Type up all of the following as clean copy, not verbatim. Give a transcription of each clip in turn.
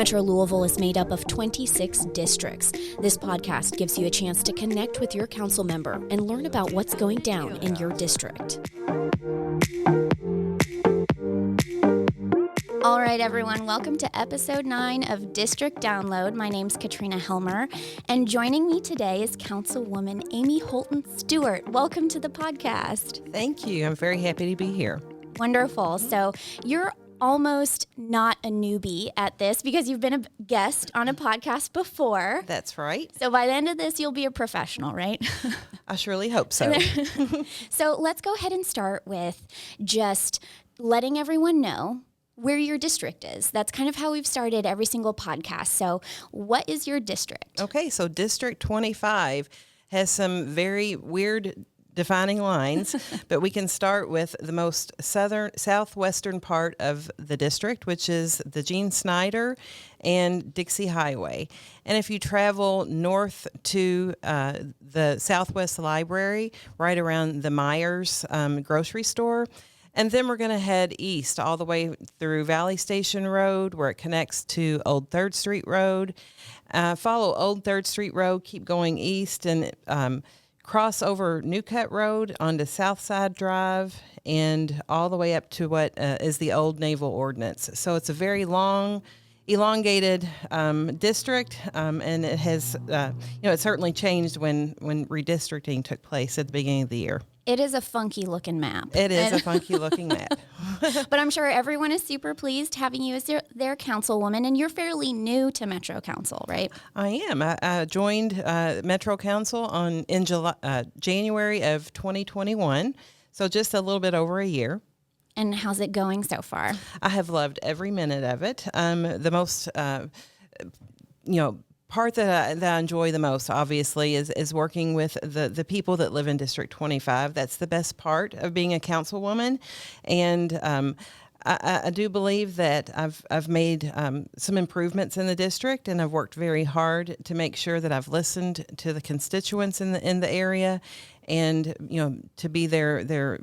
Metro Louisville is made up of 26 districts. This podcast gives you a chance to connect with your council member and learn about what's going down in your district. All right, everyone, welcome to episode 9 of District Download. My name's Katrina Helmer, and joining me today is Councilwoman Amy Holton Stewart. Welcome to the podcast. Thank you. I'm very happy to be here. Wonderful. So you're almost not a newbie at this because you've been a guest on a podcast before. That's right. So by the end of this, you'll be a professional, right? I surely hope so. So let's go ahead and start with just letting everyone know where your district is. That's kind of how we've started every single podcast. So what is your district? Okay, so District 25 has some very weird defining lines, but we can start with the most southwestern part of the district, which is the Gene Snyder and Dixie Highway. And if you travel north to the Southwest Library, right around the Myers grocery store, and then we're going to head east all the way through Valley Station Road, where it connects to Old 3rd Street Road. Follow Old 3rd Street Road, keep going east, and cross over New Cut Road onto Southside Drive, and all the way up to what is the old Naval Ordinance. So it's a very long, elongated district, and it has, it certainly changed when redistricting took place at the beginning of the year. It is a funky looking map. It is a funky looking map. But I'm sure everyone is super pleased having you as their councilwoman, and you're fairly new to Metro Council, right? I am. I joined Metro Council in January of 2021, so just a little bit over a year. And how's it going so far? I have loved every minute of it. The most, part that I enjoy the most, obviously, is working with the people that live in District 25. That's the best part of being a councilwoman, and I do believe that I've made some improvements in the district, and I've worked very hard to make sure that I've listened to the constituents in the area, and to be their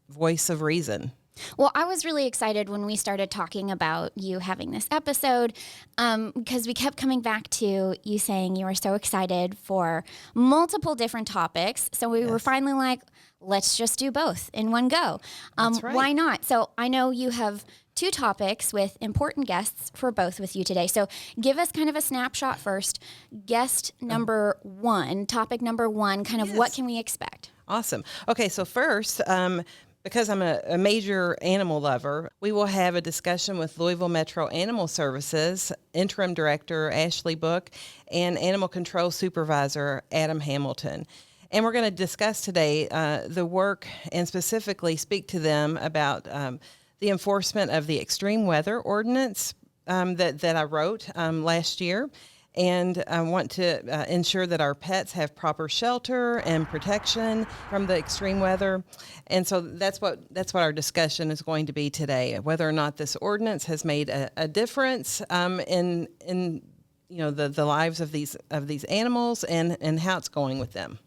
voice of reason. Well, I was really excited when we started talking about you having this episode because we kept coming back to you saying you were so excited for multiple different topics. So we were finally like, let's just do both in one go. That's right. Why not? So I know you have 2 topics with important guests for both with you today. So give us kind of a snapshot first. Guest number 1, topic number 1, kind of what can we expect? Awesome. Okay, so first, because I'm a major animal lover, we will have a discussion with Louisville Metro Animal Services Interim Director Ashley Book and Animal Control Supervisor Adam Hamilton. And we're going to discuss today the work and specifically speak to them about the enforcement of the extreme weather ordinance that I wrote last year. And I want to ensure that our pets have proper shelter and protection from the extreme weather. And so that's what our discussion is going to be today, whether or not this ordinance has made a difference in the lives of these animals and how it's going with them.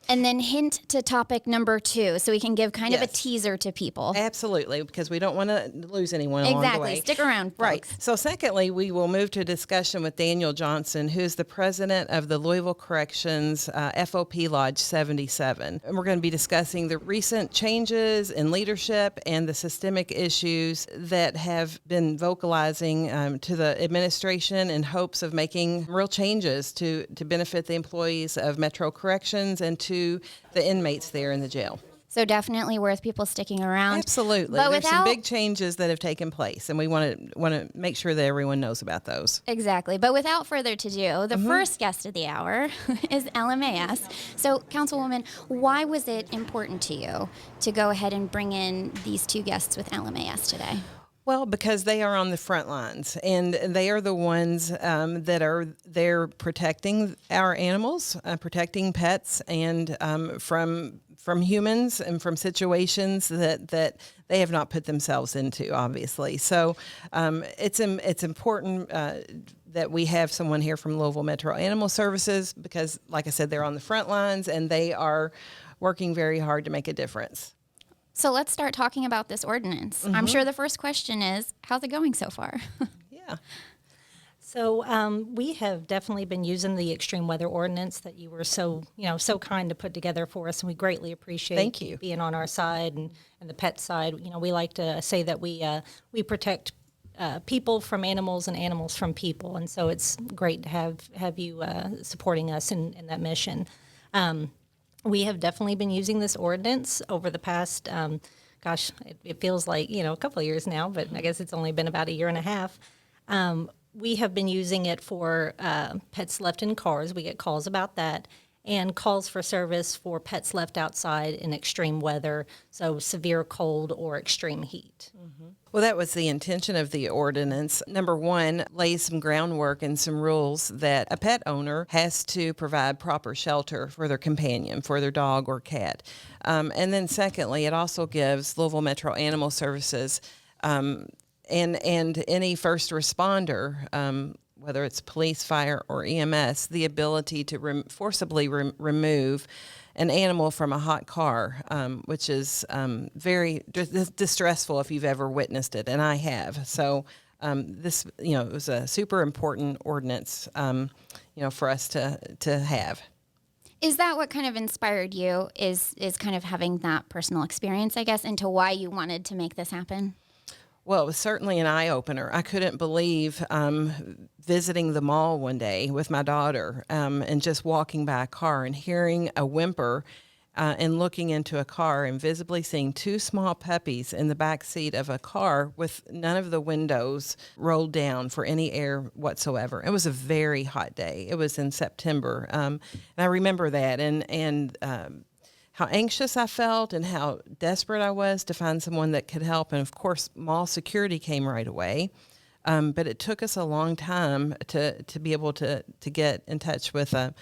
And then hint to topic number 2, so we can give kind of a teaser to people. Absolutely, because we don't want to lose anyone along the way. Exactly. Stick around, folks. Right. So secondly, we will move to a discussion with Daniel Johnson, who's the president of the Louisville Corrections FOP Lodge 77. And we're going to be discussing the recent changes in leadership and the systemic issues that have been vocalizing to the administration in hopes of making real changes to benefit the employees of Metro Corrections and to the inmates there in the jail. So definitely worth people sticking around. Absolutely. But There's some big changes that have taken place, and we want to make sure that everyone knows about those. Exactly. But without further ado, the first guest of the hour is LMAS. So, Councilwoman, why was it important to you to go ahead and bring in these 2 guests with LMAS today? Well, because they are on the front lines, and they are the ones that are there protecting our animals, protecting pets, and from humans and from situations that they have not put themselves into, obviously. So it's important that we have someone here from Louisville Metro Animal Services because, like I said, they're on the front lines, and they are working very hard to make a difference. So let's start talking about this ordinance. I'm sure the first question is, how's it going so far? Yeah. So we have definitely been using the extreme weather ordinance that you were so kind to put together for us, and we greatly appreciate Thank you. being on our side and the pet side. We like to say that we protect people from animals and animals from people, and so it's great to have you supporting us in that mission. We have definitely been using this ordinance over the past, it feels like a couple of years now, but I guess it's only been about a year and a half. We have been using it for pets left in cars. We get calls about that, and calls for service for pets left outside in extreme weather, so severe cold or extreme heat. Well, that was the intention of the ordinance. Number one, lays some groundwork and some rules that a pet owner has to provide proper shelter for their companion, for their dog or cat. And then secondly, it also gives Louisville Metro Animal Services and any first responder, whether it's police, fire, or EMS, the ability to forcibly remove an animal from a hot car, which is very distressful if you've ever witnessed it, and I have. So this, it was a super important ordinance, for us to have. Is that what kind of inspired you? Is kind of having that personal experience, I guess, into why you wanted to make this happen? Well, it was certainly an eye-opener. I couldn't believe visiting the mall one day with my daughter and just walking by a car and hearing a whimper and looking into a car and visibly seeing two small puppies in the back seat of a car with none of the windows rolled down for any air whatsoever. It was a very hot day. It was in September. And I remember that. And how anxious I felt and how desperate I was to find someone that could help. And of course, mall security came right away. But it took us a long time to be able to get in touch with a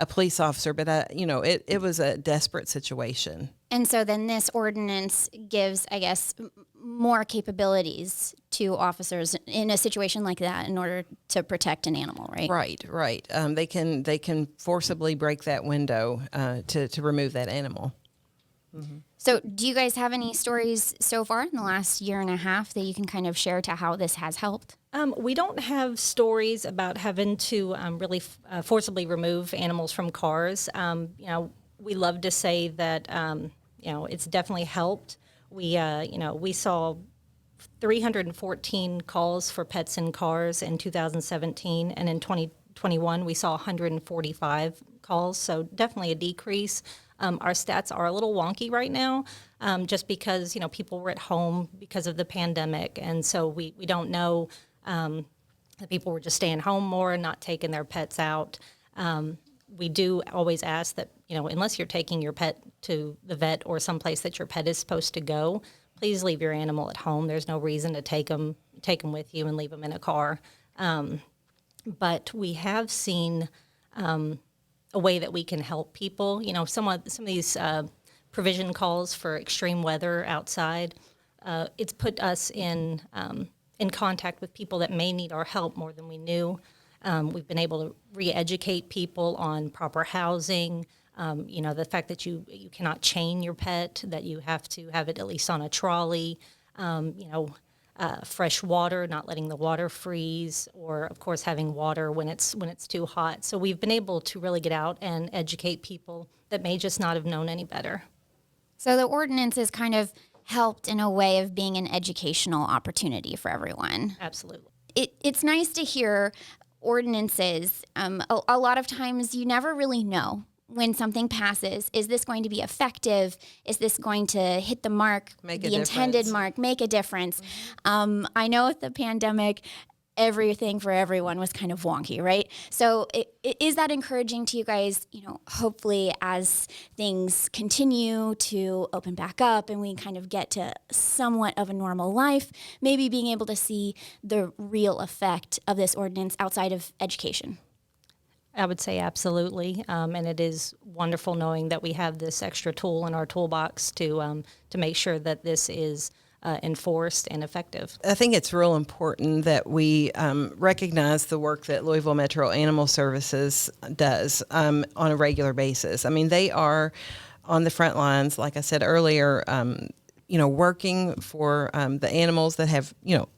police officer. But, it was a desperate situation. And so then this ordinance gives, I guess, more capabilities to officers in a situation like that in order to protect an animal, right? Right. They can forcibly break that window to remove that animal. Mm-hmm. So do you guys have any stories so far in the last year and a half that you can kind of share to how this has helped? We don't have stories about having to really forcibly remove animals from cars. We love to say that, it's definitely helped. We saw 314 calls for pets in cars in 2017, and in 2021 we saw 145 calls, so definitely a decrease. Our stats are a little wonky right now, just because people were at home because of the pandemic, and so we don't know that people were just staying home more and not taking their pets out. We do always ask that unless you're taking your pet to the vet or someplace that your pet is supposed to go, please leave your animal at home. There's no reason to take them with you and leave them in a car. But we have seen a way that we can help people. Some of these provision calls for extreme weather outside, it's put us in contact with people that may need our help more than we knew. We've been able to re-educate people on proper housing, the fact that you cannot chain your pet, that you have to have it at least on a trolley, fresh water, not letting the water freeze, or of course having water when it's too hot. So we've been able to really get out and educate people that may just not have known any better. So the ordinance is kind of helped in a way of being an educational opportunity for everyone. Absolutely. It's nice to hear ordinances. A lot of times you never really know when something passes. Is this going to be effective? Is this going to hit the mark, the intended mark, make a difference? I know with the pandemic, everything for everyone was kind of wonky, right? So is that encouraging to you guys, hopefully as things continue to open back up and we kind of get to somewhat of a normal life, maybe being able to see the real effect of this ordinance outside of education? I would say absolutely, and it is wonderful knowing that we have this extra tool in our toolbox to make sure that this is enforced and effective. I think it's real important that we recognize the work that Louisville Metro Animal Services does on a regular basis. I mean, they are on the front lines, like I said earlier, working for the animals that have,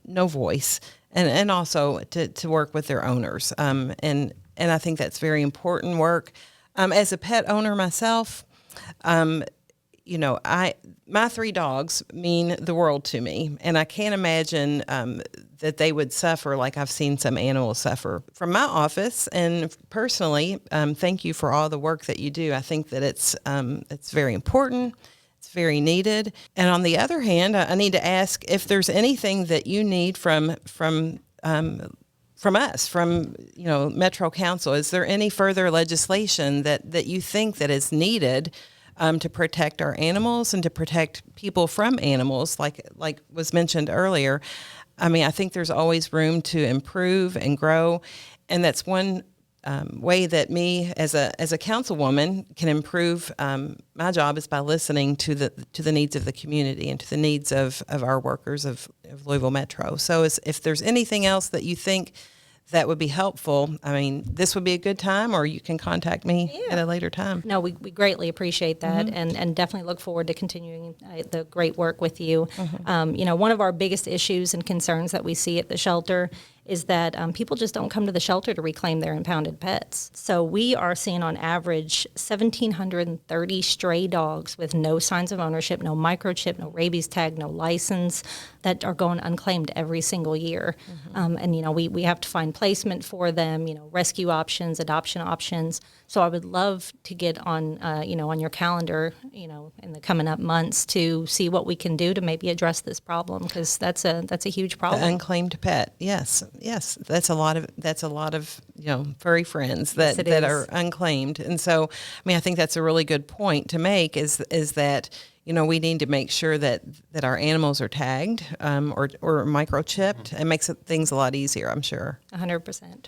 no voice. and also to work with their owners. And I think that's very important work. As a pet owner myself, my 3 dogs mean the world to me, and I can't imagine that they would suffer like I've seen some animals suffer. From my office and personally, thank you for all the work that you do. I think that it's very important. It's very needed. And on the other hand, I need to ask if there's anything that you need from us, from Metro Council. Is there any further legislation that you think that is needed to protect our animals and to protect people from animals, like was mentioned earlier? I mean, I think there's always room to improve and grow, and that's one way that me as a councilwoman can improve my job is by listening to the needs of the community and to the needs of our workers of Louisville Metro. So if there's anything else that you think that would be helpful, I mean, this would be a good time, or you can contact me at a later time. No, we greatly appreciate that, and definitely look forward to continuing the great work with you. One of our biggest issues and concerns that we see at the shelter is that people just don't come to the shelter to reclaim their impounded pets. So we are seeing on average 1,730 stray dogs with no signs of ownership, no microchip, no rabies tag, no license, that are going unclaimed every single year. We have to find placement for them, rescue options, adoption options. So I would love to get on, on your calendar, in the coming up months to see what we can do to maybe address this problem, because that's a huge problem. The unclaimed pet, yes, that's a lot of furry friends that are unclaimed, and so I mean I think that's a really good point to make. Is that we need to make sure that our animals are tagged or microchipped. It makes things a lot easier, I'm sure. 100%.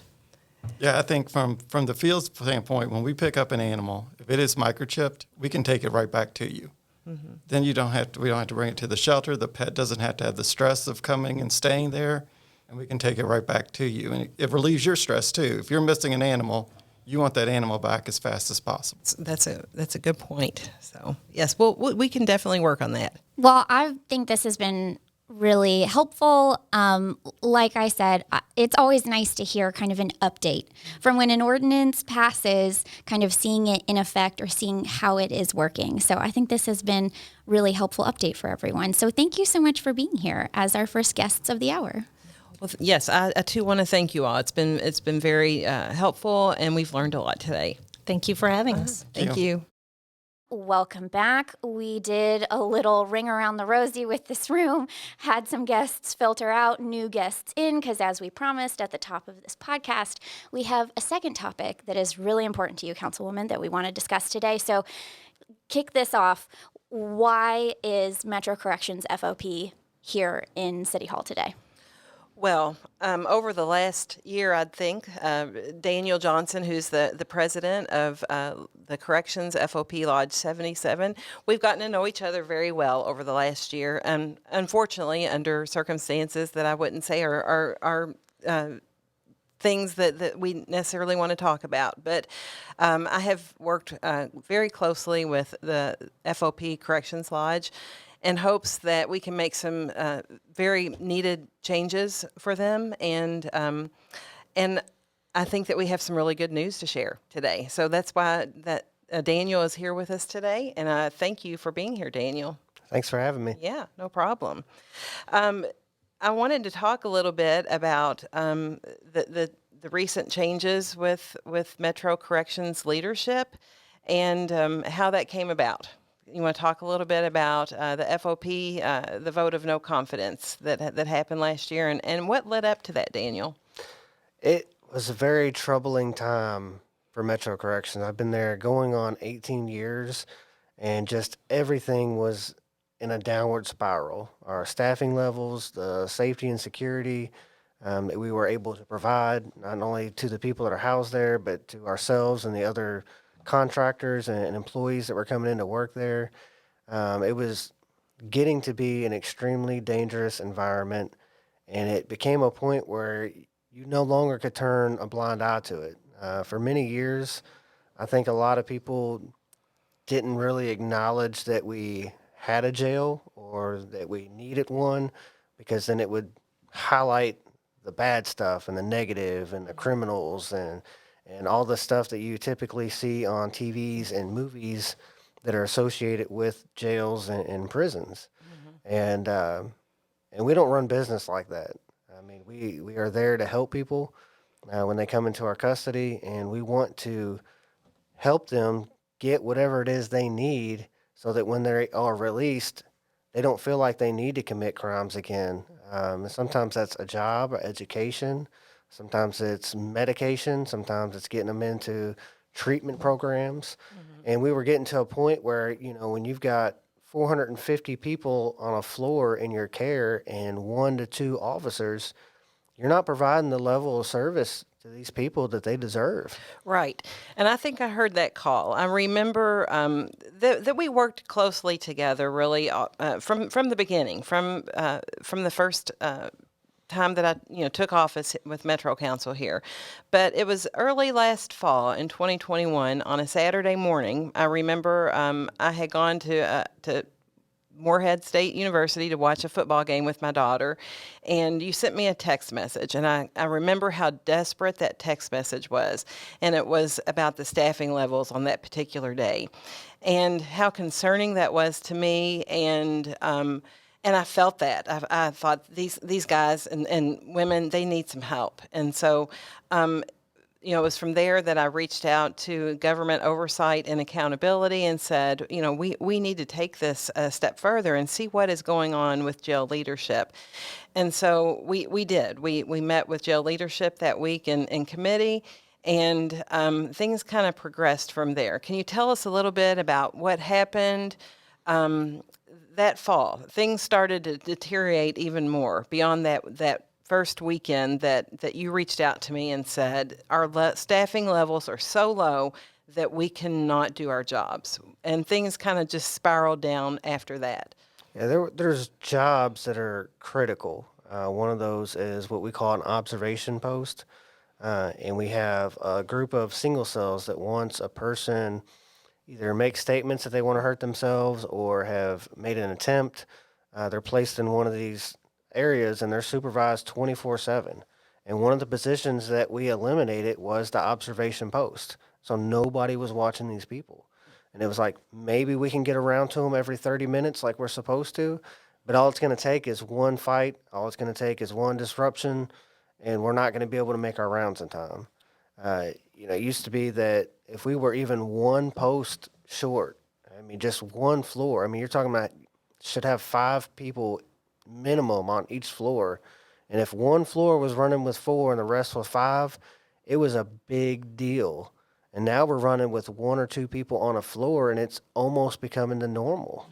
Yeah, I think from the field standpoint, when we pick up an animal, if it is microchipped, we can take it right back to you. Then we don't have to bring it to the shelter. The pet doesn't have to have the stress of coming and staying there, and we can take it right back to you. And it relieves your stress too. If you're missing an animal, you want that animal back as fast as possible. That's a good point. So yes, well, we can definitely work on that. Well, I think this has been really helpful. Like I said, it's always nice to hear kind of an update from when an ordinance passes, kind of seeing it in effect or seeing how it is working. So I think this has been really helpful update for everyone. So thank you so much for being here as our first guests of the hour. Well, yes, I too want to thank you all. It's been very helpful, and we've learned a lot today. Thank you for having us. Thank you. Welcome back. We did a little ring around the rosy with this room, had some guests filter out, new guests in, because as we promised at the top of this podcast, we have a second topic that is really important to you, Councilwoman, that we want to discuss today. So kick this off. Why is Metro Corrections FOP here in City Hall today? Well, over the last year, I'd think, Daniel Johnson, who's the president of the Corrections FOP Lodge 77, we've gotten to know each other very well over the last year. Unfortunately, under circumstances that I wouldn't say are things that we necessarily want to talk about. But I have worked very closely with the FOP Corrections Lodge in hopes that we can make some very needed changes for them, and I think that we have some really good news to share today. So that's why that Daniel is here with us today, and I thank you for being here, Daniel. Thanks for having me. Yeah, no problem. I wanted to talk a little bit about the recent changes with Metro Corrections leadership and how that came about. You want to talk a little bit about the FOP, the vote of no confidence that happened last year, and what led up to that, Daniel? It was a very troubling time for Metro Corrections. I've been there going on 18 years, and just everything was in a downward spiral. Our staffing levels, the safety and security that we were able to provide, not only to the people that are housed there, but to ourselves and the other contractors and employees that were coming in to work there. It was getting to be an extremely dangerous environment, and it became a point where you no longer could turn a blind eye to it. For many years, I think a lot of people didn't really acknowledge that we had a jail or that we needed one, because then it would highlight the bad stuff and the negative and the criminals and all the stuff that you typically see on TVs and movies that are associated with jails and prisons. And we don't run business like that. I mean, we are there to help people when they come into our custody, and we want to help them get whatever it is they need so that when they are released, they don't feel like they need to commit crimes again. And sometimes that's a job, or education. Sometimes it's medication. Sometimes it's getting them into treatment programs. And we were getting to a point where, when you've got 450 people on a floor in your care and 1 to 2 officers, you're not providing the level of service to these people that they deserve. Right. And I think I heard that call. I remember that we worked closely together really from the beginning, from the first time that I took office with Metro Council here. But it was early last fall in 2021 on a Saturday morning. I remember I had gone to Morehead State University to watch a football game with my daughter, and you sent me a text message, and I remember how desperate that text message was, and it was about the staffing levels on that particular day, and how concerning that was to me, and I felt that. I thought these guys and women, they need some help, and so it was from there that I reached out to government oversight and accountability and said, we need to take this a step further and see what is going on with jail leadership. And so we did. We met with jail leadership that week in committee, and things kind of progressed from there. Can you tell us a little bit about what happened that fall? Things started to deteriorate even more beyond that first weekend that you reached out to me and said, our staffing levels are so low that we cannot do our jobs. And things kind of just spiraled down after that. Yeah, there's jobs that are critical. One of those is what we call an observation post. And we have a group of single cells that once a person either makes statements that they want to hurt themselves or have made an attempt, they're placed in one of these areas and they're supervised 24/7. And one of the positions that we eliminated was the observation post. So nobody was watching these people. And it was like, maybe we can get around to them every 30 minutes like we're supposed to, but all it's going to take is one fight. All it's going to take is one disruption, and we're not going to be able to make our rounds in time. It used to be that if we were even one post short, just one floor, you're talking about should have 5 people minimum on each floor. And if one floor was running with 4 and the rest was 5, it was a big deal. And now we're running with 1 or 2 people on a floor, and it's almost becoming the normal.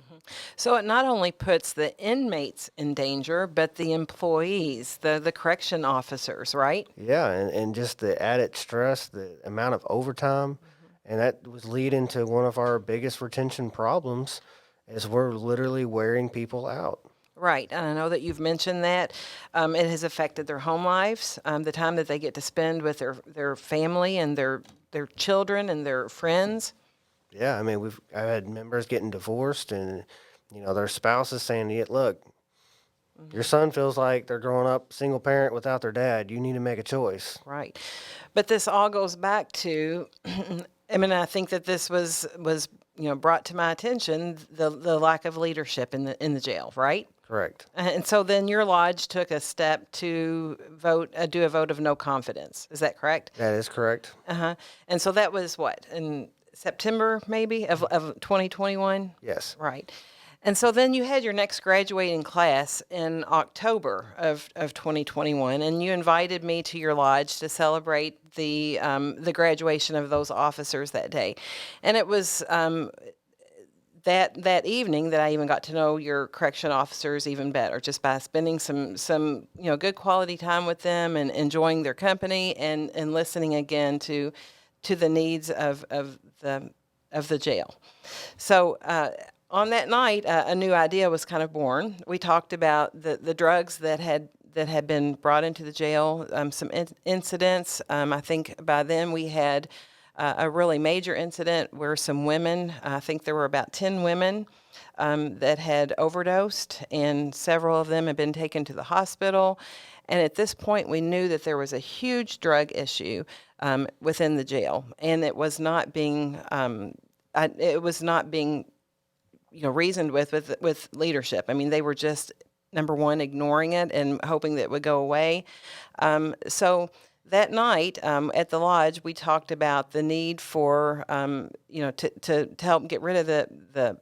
So it not only puts the inmates in danger, but the employees, the correction officers, right? Yeah, and just the added stress, the amount of overtime, and that was leading to one of our biggest retention problems is we're literally wearing people out. Right, and I know that you've mentioned that. It has affected their home lives, the time that they get to spend with their family and their children and their friends. Yeah, I've had members getting divorced, and their spouses saying, "Yeah, look, your son feels like they're growing up single parent without their dad. You need to make a choice." Right, but this all goes back to, I think that this was brought to my attention the lack of leadership in the jail, right? Correct. And so then your lodge took a step to do a vote of no confidence. Is that correct? That is correct. And so that was what, in September maybe of 2021? Yes. Right. And so then you had your next graduating class in October of 2021, and you invited me to your lodge to celebrate the graduation of those officers that day. And it was that evening that I even got to know your correction officers even better, just by spending some good quality time with them and enjoying their company and listening again to the needs of the jail. So on that night, a new idea was kind of born. We talked about the drugs that had been brought into the jail, some incidents. I think by then we had a really major incident where some women, I think there were about 10 women, that had overdosed, and several of them had been taken to the hospital. And at this point, we knew that there was a huge drug issue within the jail, and it was not being reasoned with leadership. I mean, they were just, number one, ignoring it and hoping that it would go away. So that night at the lodge, we talked about the need for to help get rid of the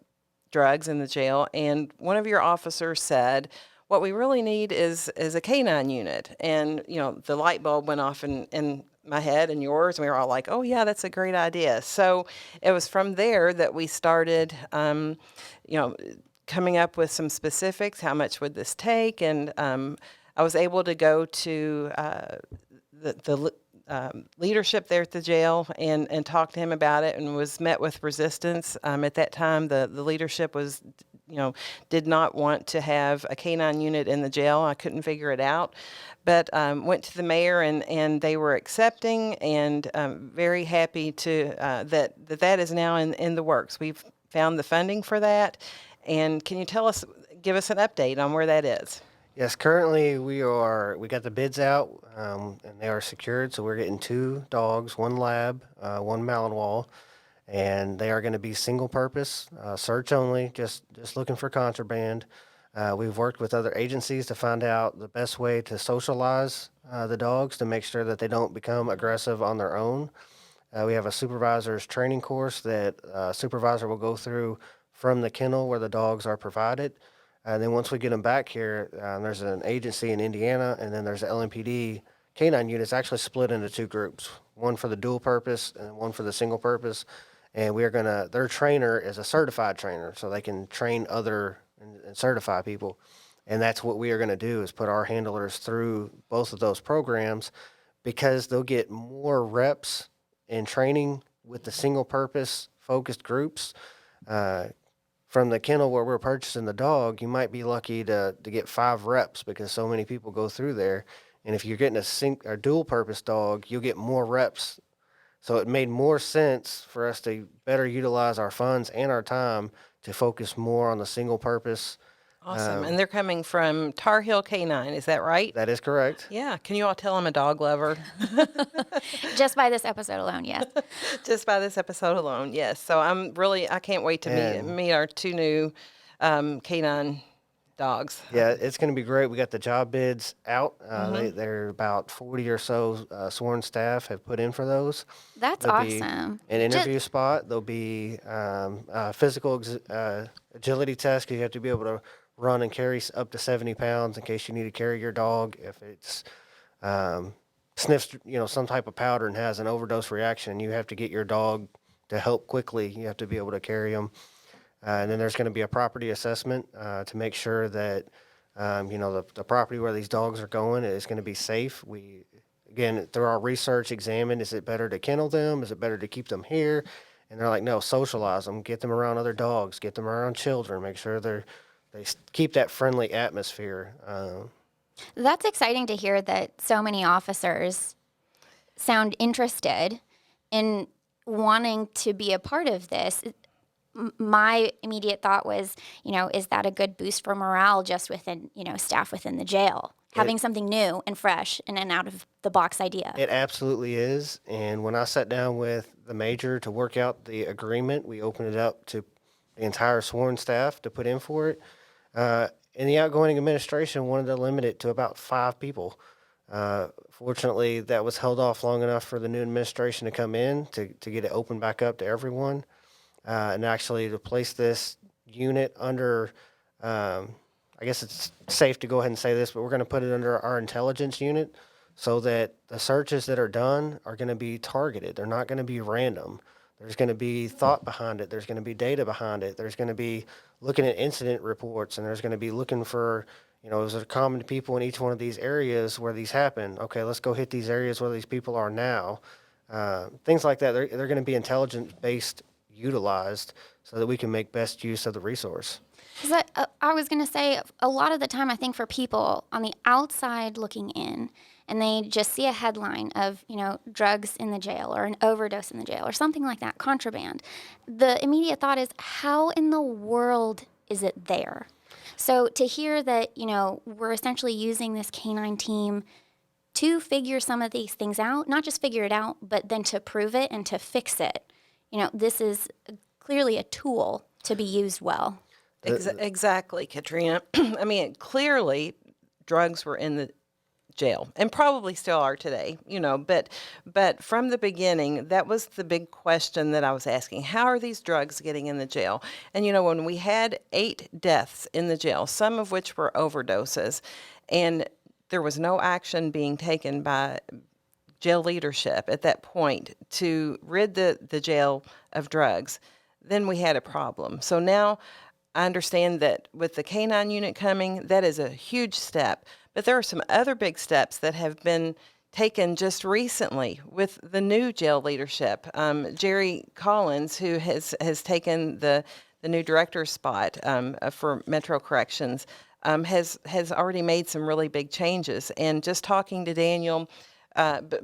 drugs in the jail. And one of your officers said, what we really need is a canine unit. And, the light bulb went off in my head and yours, and we were all like, oh, yeah, that's a great idea. So it was from there that we started, coming up with some specifics. How much would this take? And I was able to go to the leadership there at the jail and talk to him about it, and was met with resistance. At that time, the leadership was, did not want to have a canine unit in the jail. I couldn't figure it out, but went to the mayor, and they were accepting, and very happy to that is now in the works. We've found the funding for that. And can you give us an update on where that is? Yes, currently we got the bids out, and they are secured. So we're getting 2 dogs, 1 lab, 1 Malinois, and they are going to be single purpose, search only, just looking for contraband. We've worked with other agencies to find out the best way to socialize the dogs to make sure that they don't become aggressive on their own. We have a supervisor's training course that supervisor will go through from the kennel where the dogs are provided. And then once we get them back here, there's an agency in Indiana, and then there's an LMPD canine unit. It's actually split into 2 groups, one for the dual purpose and one for the single purpose. And their trainer is a certified trainer, so they can train other and certify people. And that's what we are going to do, is put our handlers through both of those programs, because they'll get more reps in training with the single purpose focused groups. From the kennel where we're purchasing the dog, you might be lucky to get 5 reps because so many people go through there. And if you're getting a dual purpose dog, you'll get more reps. So it made more sense for us to better utilize our funds and our time to focus more on the single purpose. Awesome. And they're coming from Tar Heel Canine, is that right? That is correct. Yeah. Can you all tell I'm a dog lover? Just by this episode alone, yes. Just by this episode alone, yes. So I can't wait to meet our 2 new canine dogs. Yeah, it's going to be great. We got the job bids out. They're about 40 or so sworn staff have put in for those. That's There'll be awesome. an interview spot. There'll be physical agility test, because you have to be able to run and carry up to 70 pounds in case you need to carry your dog. If it's sniffs, some type of powder and has an overdose reaction, you have to get your dog to help quickly. You have to be able to carry them. And then there's going to be a property assessment to make sure that, the property where these dogs are going is going to be safe. We, again, through our research, examined, is it better to kennel them? Is it better to keep them here? And they're like, no, socialize them, get them around other dogs, get them around children, make sure they keep that friendly atmosphere. That's exciting to hear that so many officers sound interested in wanting to be a part of this. My immediate thought was, is that a good boost for morale just within, staff within the jail? Having something new and fresh and an out-of-the-box idea. It absolutely is. And when I sat down with the major to work out the agreement, we opened it up to the entire sworn staff to put in for it. And the outgoing administration wanted to limit it to about 5 people. Fortunately, that was held off long enough for the new administration to come in to get it opened back up to everyone. And actually to place this unit under, I guess it's safe to go ahead and say this, but we're going to put it under our intelligence unit so that the searches that are done are going to be targeted. They're not going to be random. There's going to be thought behind it. There's going to be data behind it. There's going to be looking at incident reports, and there's going to be looking for, is there common people in each one of these areas where these happen? Okay, let's go hit these areas where these people are now. Things like that. They're going to be intelligence-based utilized so that we can make best use of the resource. Because I was going to say, a lot of the time, I think for people on the outside looking in, and they just see a headline of, drugs in the jail or an overdose in the jail or something like that, contraband, the immediate thought is, how in the world is it there? So to hear that, we're essentially using this canine team to figure some of these things out, not just figure it out, but then to prove it and to fix it. This is clearly a tool to be used well. Exactly, Katrina. I mean, clearly drugs were in the jail and probably still are today, but from the beginning, that was the big question that I was asking. How are these drugs getting in the jail? And, when we had 8 deaths in the jail, some of which were overdoses, and there was no action being taken by jail leadership at that point to rid the jail of drugs, then we had a problem. So now I understand that with the K-9 unit coming, that is a huge step. But there are some other big steps that have been taken just recently with the new jail leadership. Jerry Collins, who has taken the new director's spot for Metro Corrections, has already made some really big changes. And just talking to Daniel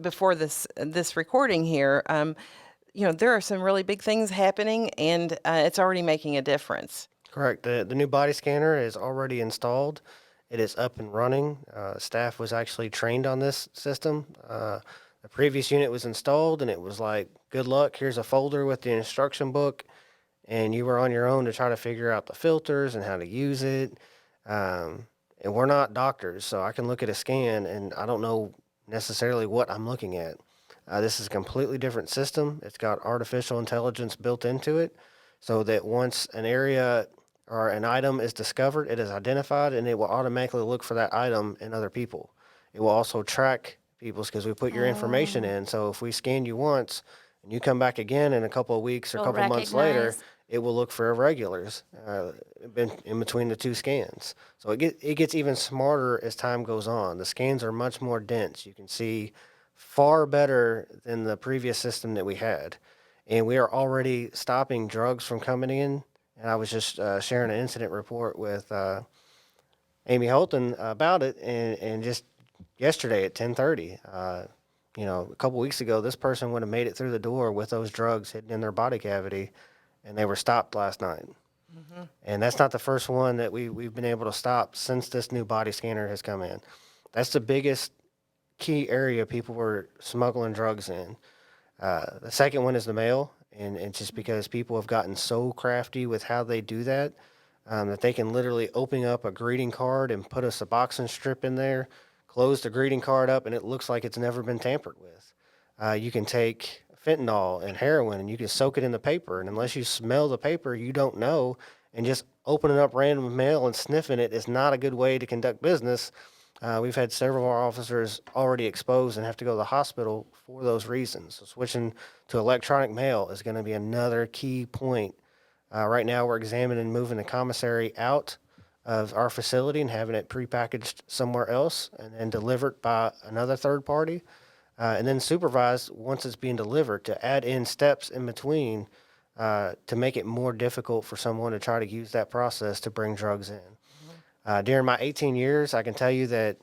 before this recording here, there are some really big things happening, and it's already making a difference. Correct. The new body scanner is already installed. It is up and running. Staff was actually trained on this system. The previous unit was installed, and it was like, good luck, here's a folder with the instruction book, and you were on your own to try to figure out the filters and how to use it. And we're not doctors, so I can look at a scan, and I don't know necessarily what I'm looking at. This is a completely different system. It's got artificial intelligence built into it, so that once an area or an item is discovered, it is identified, and it will automatically look for that item in other people. It will also track people's, because we put your information in. So if we scan you once and you come back again in a couple of weeks or a couple of months later, it will look for irregulars in between the 2 scans. So it gets even smarter as time goes on. The scans are much more dense. You can see far better than the previous system that we had. And we are already stopping drugs from coming in. And I was just sharing an incident report with Amy Holton about it, and just yesterday at 10:30, a couple weeks ago, this person would have made it through the door with those drugs hidden in their body cavity, and they were stopped last night. Mm-hmm. And that's not the first one that we've been able to stop since this new body scanner has come in. That's the biggest key area people were smuggling drugs in. The second one is the mail. And just because people have gotten so crafty with how they do that, that they can literally open up a greeting card and put a Suboxone strip in there, close the greeting card up, and it looks like it's never been tampered with. You can take fentanyl and heroin, and you can soak it in the paper, and unless you smell the paper, you don't know. And just opening up random mail and sniffing it is not a good way to conduct business. We've had several of our officers already exposed and have to go to the hospital for those reasons. So switching to electronic mail is going to be another key point. Right now, we're examining moving the commissary out of our facility and having it prepackaged somewhere else and then delivered by another third party, and then supervised once it's being delivered, to add in steps in between to make it more difficult for someone to try to use that process to bring drugs in. During my 18 years, I can tell you that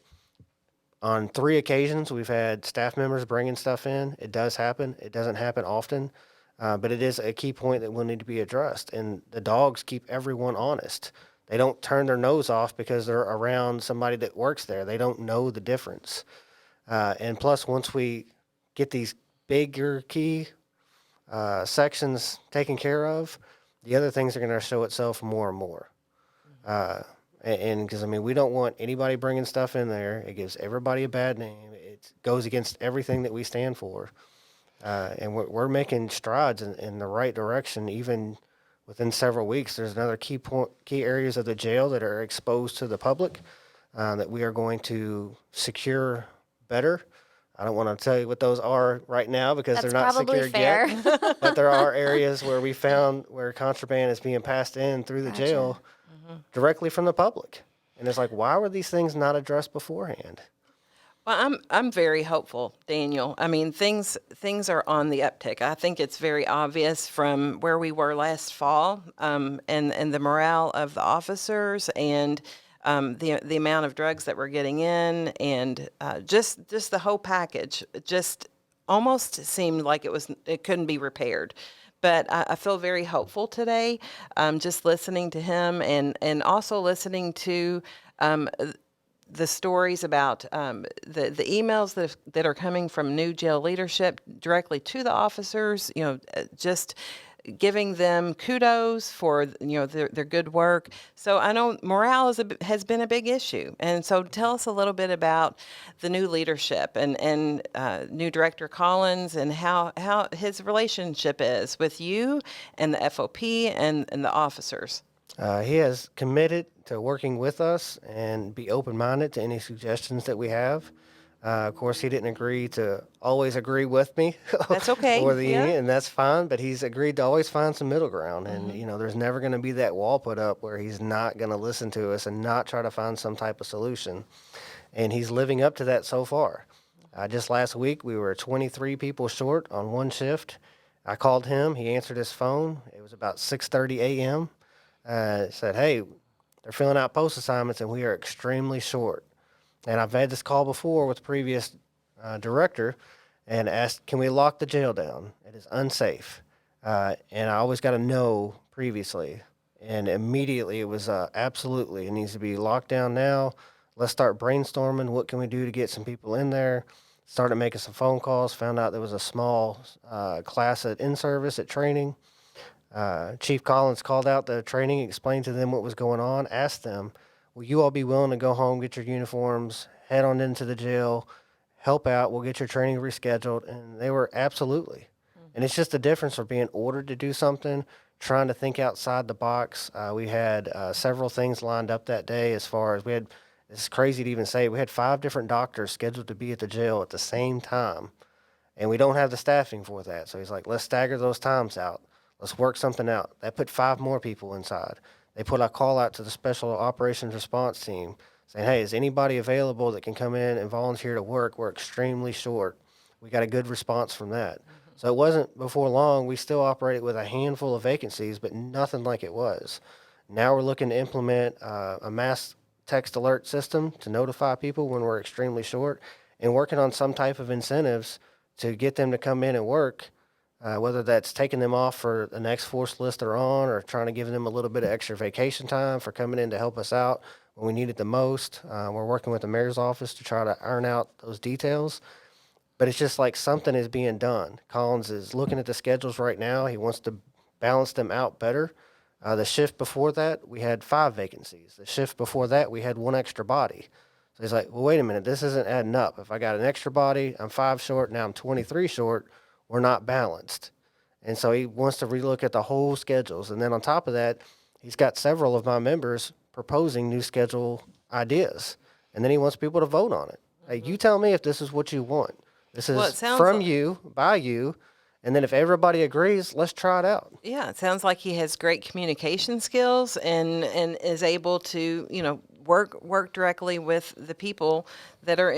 on 3 occasions, we've had staff members bringing stuff in. It does happen. It doesn't happen often, but it is a key point that will need to be addressed. And the dogs keep everyone honest. They don't turn their nose off because they're around somebody that works there. They don't know the difference. And plus, once we get these bigger key sections taken care of, the other things are going to show itself more and more. And because, we don't want anybody bringing stuff in there. It gives everybody a bad name. It goes against everything that we stand for. And we're making strides in the right direction. Even within several weeks, there's another key areas of the jail that are exposed to the public that we are going to secure better. I don't want to tell you what those are right now because they're not secured yet. But there are areas where we found where contraband is being passed in through the jail directly from the public. And it's like, why were these things not addressed beforehand? Well, I'm very hopeful, Daniel. I mean, things are on the uptick. I think it's very obvious from where we were last fall, and the morale of the officers, and the amount of drugs that we're getting in, and just the whole package. Just almost seemed like it couldn't be repaired. But I feel very hopeful today, just listening to him, and also listening to the stories about the emails that are coming from new jail leadership directly to the officers, just giving them kudos for, their good work. So I know morale has been a big issue. And so tell us a little bit about the new leadership and new Director Collins, and how his relationship is with you and the FOP and the officers. He has committed to working with us and be open-minded to any suggestions that we have. Of course, he didn't always agree with me. That's okay. Or the Yeah. union, and that's fine. But he's agreed to always find some middle ground. And there's never going to be that wall put up where he's not going to listen to us and not try to find some type of solution. And he's living up to that so far. Just last week, we were 23 people short on one shift. I called him. He answered his phone. It was about 6:30 a.m. Said, hey, they're filling out post assignments and we are extremely short. And I've had this call before with the previous director and asked, can we lock the jail down? It is unsafe. And I always got a no previously. And immediately it was absolutely, it needs to be locked down now. Let's start brainstorming. What can we do to get some people in there? Started making some phone calls, found out there was a small class at in-service at training. Chief Collins called out the training, explained to them what was going on, asked them, will you all be willing to go home, get your uniforms, head on into the jail, help out, we'll get your training rescheduled? And they were absolutely. And it's just the difference of being ordered to do something, trying to think outside the box. We had several things lined up that day as far as it's crazy to even say, we had 5 different doctors scheduled to be at the jail at the same time. And we don't have the staffing for that. So he's like, let's stagger those times out. Let's work something out. That put 5 more people inside. They put a call out to the Special Operations Response Team saying, hey, is anybody available that can come in and volunteer to work? We're extremely short. We got a good response from that. So it wasn't before long. We still operated with a handful of vacancies, but nothing like it was. Now we're looking to implement a mass text alert system to notify people when we're extremely short, and working on some type of incentives to get them to come in and work. Whether that's taking them off for the next force list they're on, or trying to give them a little bit of extra vacation time for coming in to help us out when we need it the most. We're working with the mayor's office to try to iron out those details. But it's just like something is being done. Collins is looking at the schedules right now. He wants to balance them out better. The shift before that, we had 5 vacancies. The shift before that, we had 1 extra body. So he's like, well, wait a minute, this isn't adding up. If I got an extra body, I'm 5 short, now I'm 23 short. We're not balanced. And so he wants to relook at the whole schedules. And then on top of that, he's got several of my members proposing new schedule ideas. And then he wants people to vote on it. Hey, you tell me if this is what you want. This is from you, by you. And then if everybody agrees, let's try it out. Yeah, it sounds like he has great communication skills and is able to, work directly with the people that are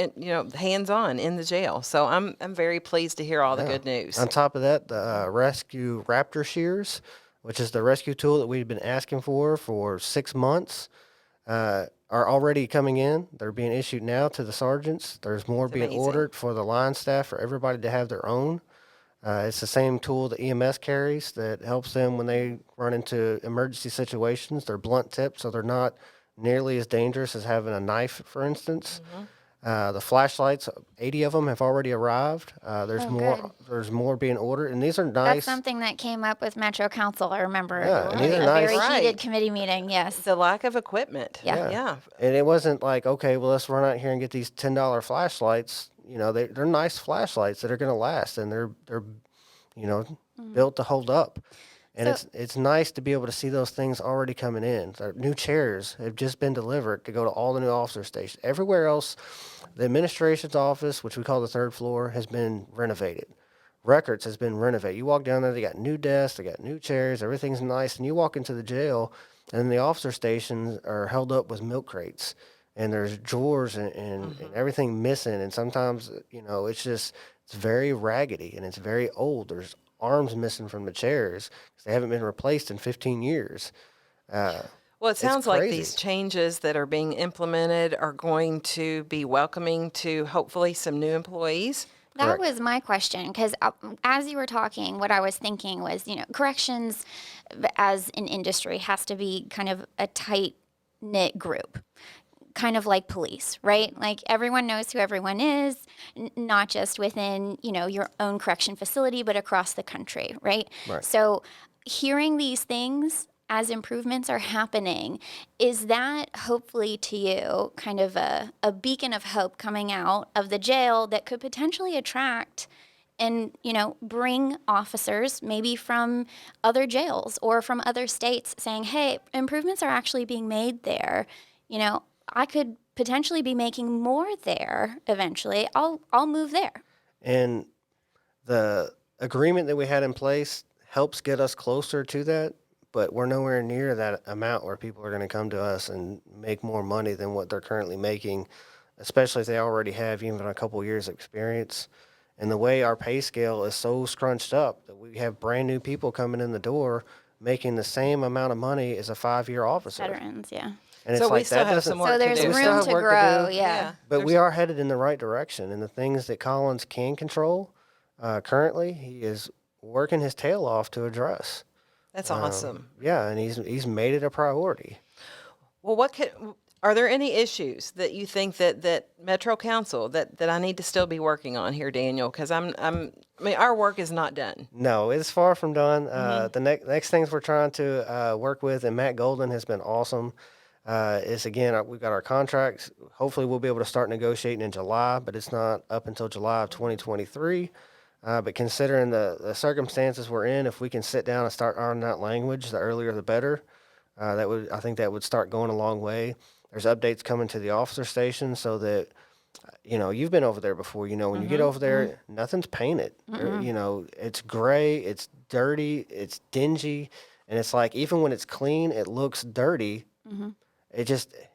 hands-on in the jail. So I'm very pleased to hear all the good news. On top of that, the Rescue Raptor Shears, which is the rescue tool that we've been asking for 6 months, are already coming in. They're being issued now to the sergeants. There's more being ordered for the line staff, for everybody to have their own. It's the same tool that EMS carries that helps them when they run into emergency situations. They're blunt tipped, so they're not nearly as dangerous as having a knife, for instance. The flashlights, 80 of them have already arrived. There's more being ordered, and these are nice. That's something that came up with Metro Council, I remember. Yeah, and these are a nice. very heated Right. committee meeting, yes. The lack of equipment. Yeah. And it wasn't like, okay, well, let's run out here and get these $10 flashlights. They're nice flashlights that are going to last, and they're built to hold up. And So- it's nice to be able to see those things already coming in. Our new chairs have just been delivered to go to all the new officer stations. Everywhere else, the administration's office, which we call the 3rd floor, has been renovated. Records has been renovated. You walk down there, they got new desks, they got new chairs, everything's nice. And you walk into the jail, and the officer stations are held up with milk crates and there's drawers and everything missing. And sometimes, it's very raggedy and it's very old. There's arms missing from the chairs because they haven't been replaced in 15 years. Well, it sounds like crazy. these changes that are being implemented are going to be welcoming to hopefully some new employees. That Correct. was my question, because as you were talking, what I was thinking was, corrections as an industry has to be kind of a tight-knit group, kind of like police, right? Like everyone knows who everyone is, not just within, your own correction facility, but across the country, right? Right. So hearing these things as improvements are happening, is that hopefully to you kind of a beacon of hope coming out of the jail that could potentially attract and, bring officers maybe from other jails or from other states saying, hey, improvements are actually being made there. I could potentially be making more there eventually. I'll move there. And the agreement that we had in place helps get us closer to that, but we're nowhere near that amount where people are going to come to us and make more money than what they're currently making, especially if they already have even a couple years experience. And the way our pay scale is so scrunched up that we have brand new people coming in the door making the same amount of money as a 5-year officer. Veterans, yeah. And it's So we like still that have doesn't. some work So to there's do. We still room have to work to grow, do. yeah. But we are headed in the right direction, and the things that Collins can control currently, he is working his tail off to address. That's awesome. Yeah, and he's made it a priority. Well, are there any issues that you think that Metro Council that I need to still be working on here, Daniel? Because our work is not done. No, it's far from done. The next things we're trying to work with, and Matt Golden has been awesome. Is again, we've got our contracts. Hopefully, we'll be able to start negotiating in July, but it's not up until July of 2023. But considering the circumstances we're in, if we can sit down and start ironing out language, the earlier the better. I think that would start going a long way. There's updates coming to the officer station so that, you've been over there before. When you get over there, nothing's painted. It's gray, it's dirty, it's dingy, and it's like even when it's clean, it looks dirty. And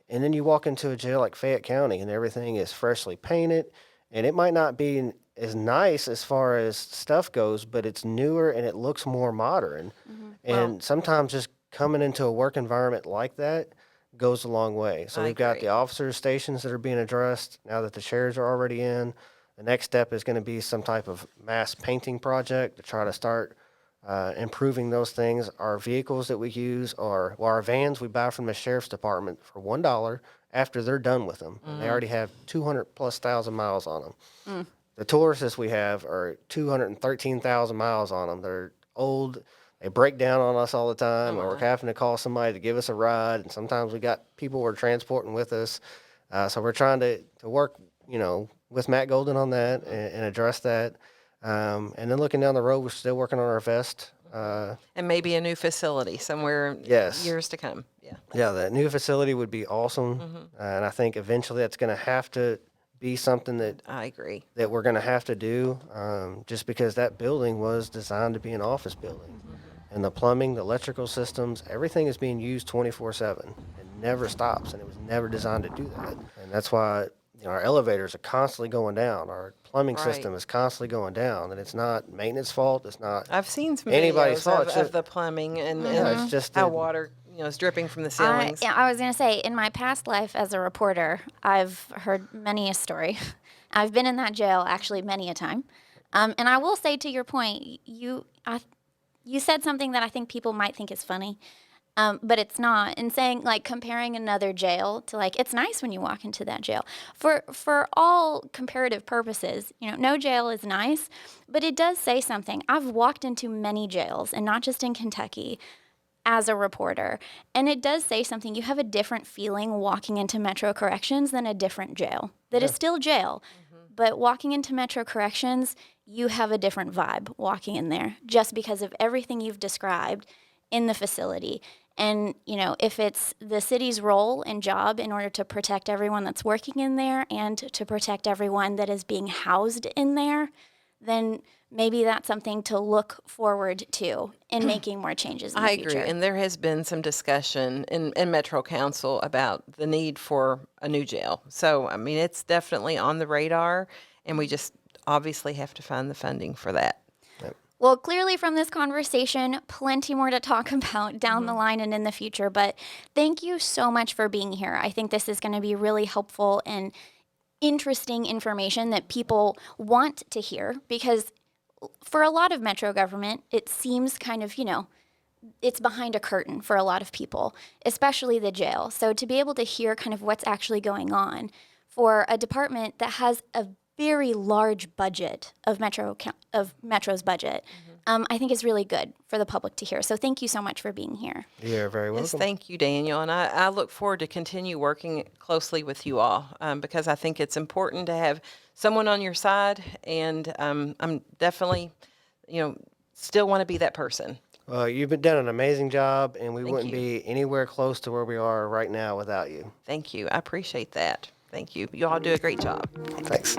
then you walk into a jail like Fayette County, and everything is freshly painted, and it might not be as nice as far as stuff goes, but it's newer and it looks more modern. And sometimes just coming into a work environment like that goes a long way. So we've got the officer stations that are being addressed now that the chairs are already in. The next step is going to be some type of mass painting project to try to start improving those things. Our vehicles that we use are, our vans we buy from the sheriff's department for $1 after they're done with them. And they already have 200,000+ miles on them. The Tauruses we have are 213,000 miles on them. They're old. They break down on us all the time, or we're having to call somebody to give us a ride. And sometimes we got people we're transporting with us. So we're trying to work, with Matt Golden on that and address that. And then looking down the road, we're still working on our vest. And maybe a new facility somewhere years to come. Yeah. Yeah, that new facility would be awesome. And I think eventually that's going to have to be something that I agree. that we're going to have to do, just because that building was designed to be an office building. And the plumbing, the electrical systems, everything is being used 24/7. It never stops, and it was never designed to do that. And that's why our elevators are constantly going down. Our plumbing system is constantly going down, and it's not maintenance fault. It's not. I've seen some anybody's videos fault. of the plumbing and it's just how water is dripping from the ceilings. I was going to say, in my past life as a reporter, I've heard many a story. I've been in that jail actually many a time. And I will say, to your point, you said something that I think people might think is funny, but it's not. And saying, comparing another jail to, it's nice when you walk into that jail. For all comparative purposes, no jail is nice, but it does say something. I've walked into many jails, and not just in Kentucky, as a reporter. And it does say something. You have a different feeling walking into Metro Corrections than a different jail. That is still jail. But walking into Metro Corrections, you have a different vibe walking in there just because of everything you've described in the facility. And, if it's the city's role and job in order to protect everyone that's working in there and to protect everyone that is being housed in there, then maybe that's something to look forward to in making more changes in the I future. agree. And there has been some discussion in Metro Council about the need for a new jail. So, I mean, it's definitely on the radar, and we just obviously have to find the funding for that. Well, clearly from this conversation, plenty more to talk about down the line and in the future. But thank you so much for being here. I think this is going to be really helpful and interesting information that people want to hear, because for a lot of Metro government, it seems kind of, it's behind a curtain for a lot of people, especially the jail. So to be able to hear kind of what's actually going on for a department that has a very large budget of Metro's budget, I think is really good for the public to hear. So thank you so much for being here. You're very welcome. Yes, thank you, Daniel. And I look forward to continue working closely with you all because I think it's important to have someone on your side. And I'm definitely, still want to be that person. Well, you've done an amazing job, and we Thank wouldn't you. be anywhere close to where we are right now without you. Thank you. I appreciate that. Thank you. You all do a great job. Thanks.